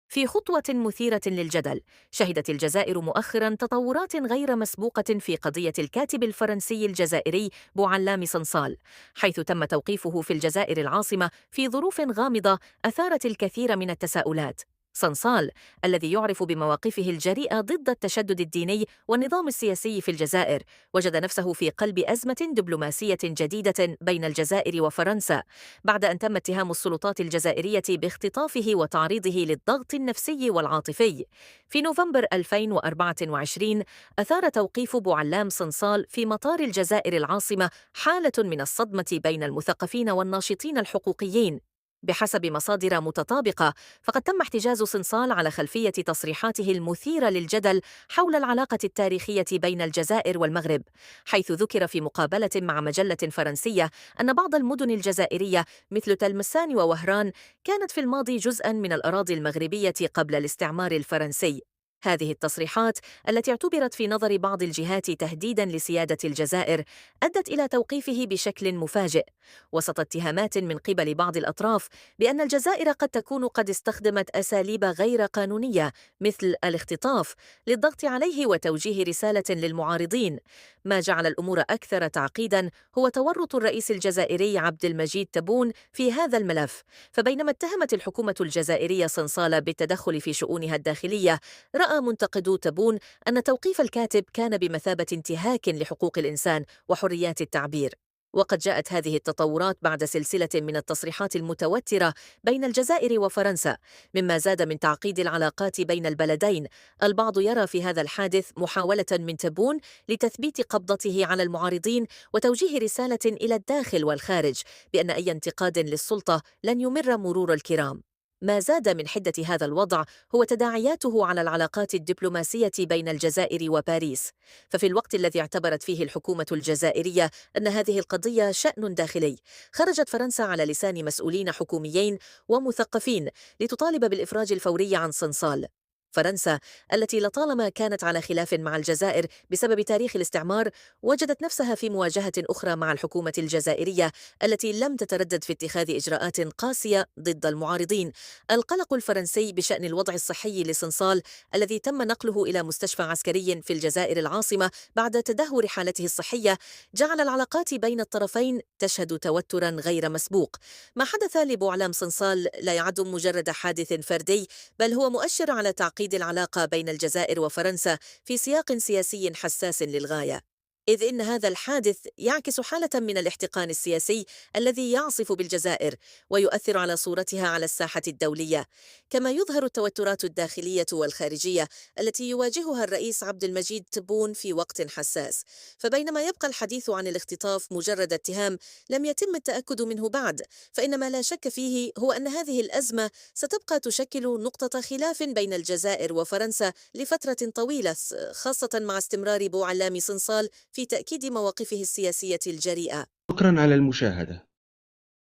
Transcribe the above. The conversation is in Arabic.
في خطوة مثيرة للجدل، شهدت الجزائر مؤخرا تطورات غير مسبوقة في قضية الكاتب الفرنسي الجزائري بوعلام صنصال، حيث تم توقيفه في الجزائر العاصمة في ظروف غامضة أثارت الكثير من التساؤلات. صنصال الذي يعرف بمواقفه الجريئة ضد التشدد الديني والنظام السياسي في الجزائر، وجد نفسه في قلب أزمة دبلوماسية جديدة بين الجزائر وفرنسا، بعد أن تم اتهام السلطات الجزائرية باختطافه وتعريضه للضغط النفسي والعاطفي. في نوفمبر 2024 أثار توقيف بوعلام صنصال في مطار الجزائر العاصمة حالة من الصدمة بين المثقفين والناشطين الحقوقيين. بحسب مصادر متطابقة، فقد تم احتجاز صنصال على خلفية تصريحاته المثيرة للجدل حول العلاقة التاريخية بين الجزائر والمغرب، حيث ذكر في مقابلة مع مجلة فرنسية أن بعض المدن الجزائرية مثل تلمسان ووهران كانت في الماضي جزءاً من الأراضي المغربية قبل الاستعمار الفرنسي. هذه التصريحات التي اعتبرت في نظر بعض الجهات تهديداً لسيادة الجزائر أدت إلى توقيفه بشكل مفاجئ، وسط اتهامات من قبل بعض الأطراف بأن الجزائر قد تكون قد استخدمت أساليب غير قانونية مثل الاختطاف للضغط عليه وتوجيه رسالة للمعارضين. ما جعل الأمور أكثر تعقيداً هو تورط الرئيس الجزائري عبد المجيد تبون في هذا الملف، فبينما اتهمت الحكومة الجزائرية صنصال بالتدخل في شؤونها الداخلية، رأى منتقدو تبون أن توقيف الكاتب كان بمثابة انتهاك لحقوق الإنسان وحريات التعبير. وقد جاءت هذه التطورات بعد سلسلة من التصريحات المتوترة بين الجزائر وفرنسا، مما زاد من تعقيد العلاقات بين البلدين. البعض يرى في هذا الحادث محاولة من تبون لتثبيت قبضته على المعارضين وتوجيه رسالة إلى الداخل والخارج بأن أي انتقاد للسلطة لن يمر مرور الكرام. ما زاد من حدة هذا الوضع هو تداعياته على العلاقات الدبلوماسية بين الجزائر وباريس، ففي الوقت الذي اعتبرت فيه الحكومة الجزائرية أن هذه القضية شأن داخلي، خرجت فرنسا على لسان مسؤولين حكوميين ومثقفين لتطالب بالإفراج الفوري عن صنصال. فرنسا التي لطالما كانت على خلاف مع الجزائر بسبب تاريخ الاستعمار، وجدت نفسها في مواجهة أخرى مع الحكومة الجزائرية التي لم تتردد في اتخاذ إجراءات قاسية ضد المعارضين. القلق الفرنسي بشأن الوضع الصحي لصنصال الذي تم نقله إلى مستشفى عسكري في الجزائر العاصمة بعد تدهور حالته الصحية جعل العلاقات بين الطرفين تشهد توترا غير مسبوق. ما حدث لبوعلام صنصال لا يعد مجرد حادث فردي، بل هو مؤشر على تعقيد العلاقة بين الجزائر وفرنسا في سياق سياسي حساس للغاية، إذ إن هذا الحادث يعكس حالة من الاحتقان السياسي الذي يعصف بالجزائر ويؤثر على صورتها على الساحة الدولية، كما يظهر التوترات الداخلية والخارجية التي يواجهها الرئيس عبد المجيد تبون في وقت حساس. فبينما يبقى الحديث عن الاختطاف مجرد اتهام لم يتم التأكد منه بعد، فإن ما لا شك فيه هو أن هذه الأزمة ستبقى تشكل نقطة خلاف بين الجزائر وفرنسا لفترة طويلة، خاصة مع استمرار بوعلام صنصال في تأكيد مواقفه السياسية الجريئة. شكرا على المشاهدة.